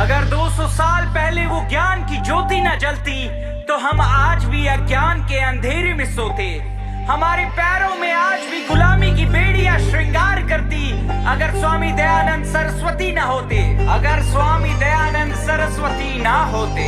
अगर 200 साल पहले वो ज्ञान की ज्योति न जलती तो हम आज भी अज्ञान के अंधेरे में सोते। हमारे पैरों में आज भी गुलामी की बेड़ियां श्रृंगार करती अगर स्वामी दयानंद सरस्वती न होते, अगर स्वामी दयानंद सरस्वती ना होते।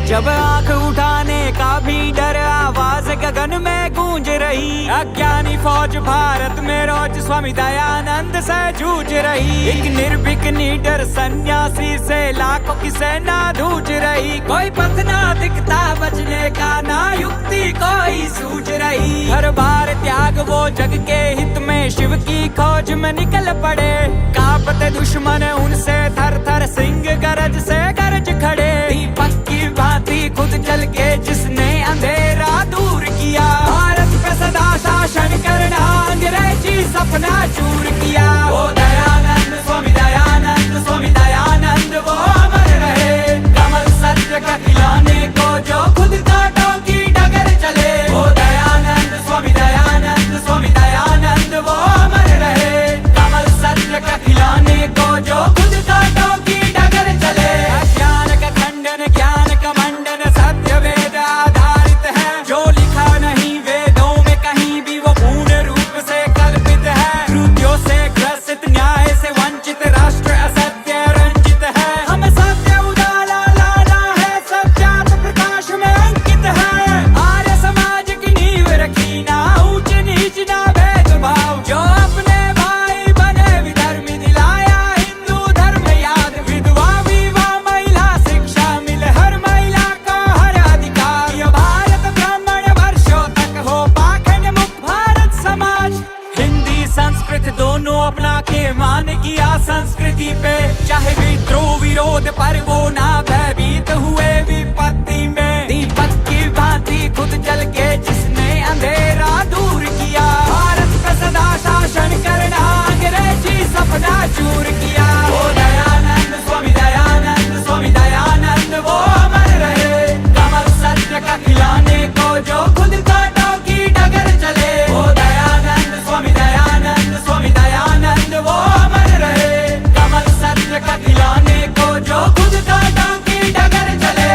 जब आंख उठाने का भी डर, आवाज गगन में गूंज रही। अज्ञानी फौज भारत में रोज स्वामी दयानंद से जूझ रही। एक निर्भीक निडर सन्यासी से लाखों की सेना जूझ रही। कोई पथ ना दिखता बचने का, ना युक्ति कोई सूझ रही। हर बार त्याग वो जग के हित में शिव की खोज में निकल पड़े। कांपते दुश्मन उनसे थर थर, सिंह गरज से गरज खड़े। दीपक की भांति खुद जल के जिसने अंधेरा दूर किया। भारत पे सदा शासन करना अंग्रेजी सपना चूर किया। वो दयानंद स्वामी दयानंद, स्वामी दयानंद वो अमर रहे। कमल सत्य का खिलाने को जो खुद कांटों की डगर चले। वो दयानंद स्वामी दयानंद, स्वामी दयानंद वो अमर रहे। कमल सत्य का खिलाने को जो खुद कांटों की डगर चले। ज्ञान का खंडन, ज्ञान का मंडन, सत्य वेद आधारित है। जो लिखा नहीं वेदों में कहीं भी वो पूर्ण रूप से कल्पित है। कृत्यों से ग्रसित, न्याय से वंचित, राष्ट्र असत्य रंजित है। हमें सत्य उजाला लाना है, सब जात प्रकाश में अंकित है। आर्य समाज की नींव रखी, ना ऊंच नीच ना भेदभाव। जो अपने भाई बने विधर्मी, दिलाया हिंदू धर्म याद। विधवा विवाह महिला शिक्षा मिले हर महिला को हर अधिकार। ये भारत ब्राह्मण वर्षों तक हो पाखंड मुक्त भारत समाज। हिंदी संस्कृत दोनों अपना के मान किया संस्कृति पे। चाहे विद्रोह विरोध पर वो ना भयभीत हुए विपत्ति में। दीपक की भांति खुद जल के जिसने अंधेरा दूर किया। भारत पे सदा शासन करना अंग्रेजी सपना चूर किया। वो दयानंद स्वामी दयानंद, स्वामी दयानंद वो अमर रहे। कमल सत्य का खिलाने को जो खुद कांटों की डगर चले। वो दयानंद स्वामी दयानंद, स्वामी दयानंद वो अमर रहे। कमल सत्य का खिलाने को जो खुद कांटों की डगर चले।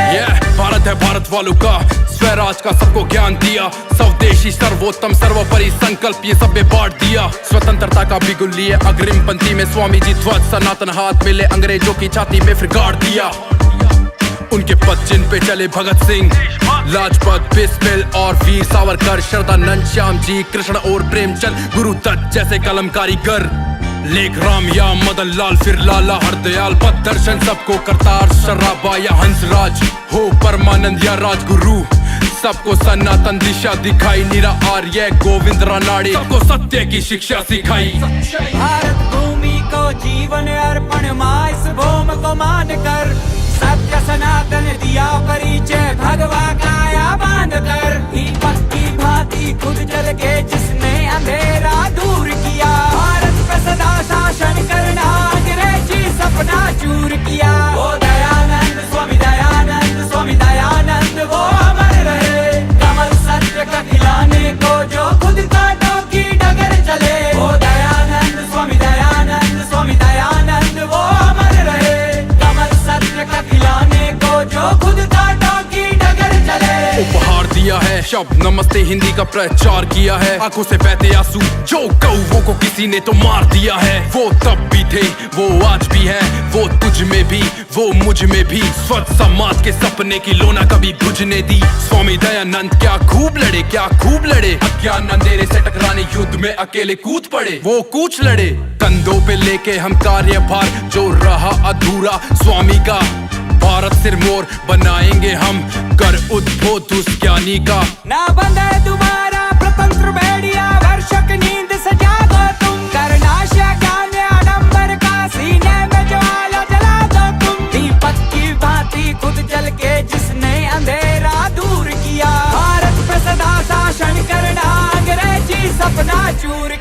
भारत है भारत वालों का स्वराज का सबको ज्ञान दिया। स्वदेशी सर्वोत्तम सर्वोपरि संकल्प ये सब बांट दिया। स्वतंत्रता का बिगुल लिए अग्रिम पंक्ति में स्वामी जी ध्वज सनातन हाथ मिले। अंग्रेजों की छाती में फिर गाड़ दिया। उनके पद जिन पे चले भगत सिंह, लाजपत, बिस्मिल और वीर सावरकर। शरदानंद, श्याम जी, कृष्ण और प्रेमचंद, गुरु दत्त जैसे कलम कारीगर। लेख राम या मदन लाल, फिर लाला हरदयाल। पद दर्शन सबको करतार, शराबा या हंसराज हो परमानंद या राजगुरु। सबको सनातन दिशा दिखाई। नीरा आर्य, गोविंद रानाड़े सबको सत्य की शिक्षा सिखाई। भारत भूमि को जीवन अर्पण, माँ इस भूमि को मान कर। सत्य सनातन दिया परिचय, भगवा काया बांध कर। दीपक की भांति खुद जल के जिसने अंधेरा दूर किया। भारत पे सदा शासन करना अंग्रेजी सपना चूर किया। वो दयानंद स्वामी दयानंद, स्वामी दयानंद वो अमर रहे। कमल सत्य का खिलाने को जो खुद कांटों की डगर चले। वो दयानंद स्वामी दयानंद, स्वामी दयानंद वो अमर रहे। कमल सत्य का खिलाने को जो खुद कांटों की डगर चले। उपहार दिया है शब्द नमस्ते हिंदी का प्रचार किया है। आंखों से बहते आंसू जो कौवों को किसी ने तो मार दिया है। वो तब भी थे, वो आज भी है। वो तुझ में भी, वो मुझ में भी। स्वच्छ समाज के सपने की लोना कभी बुझने दी। स्वामी दयानंद क्या खूब लड़े, क्या खूब लड़े। अज्ञान अंधेरे से टकराने युद्ध में अकेले कूद पड़े। वो कूच लड़े कंधों पे लेके हम कार्यभार। जो रहा अधूरा स्वामी का भारत सिर मोर बनाएंगे हम। कर उद्भोत उस ज्ञानी का। ना बंधे तुम्हारा प्रतंत्र भेड़िया, वर्षों की नींद से जागो तुम। करनाशा ज्ञान आडंबर का, सीने में ज्वाला जला दो तुम। दीपक की भांति खुद जल के जिसने अंधेरा दूर किया। भारत पे सदा शासन करना अंग्रेजी सपना चूर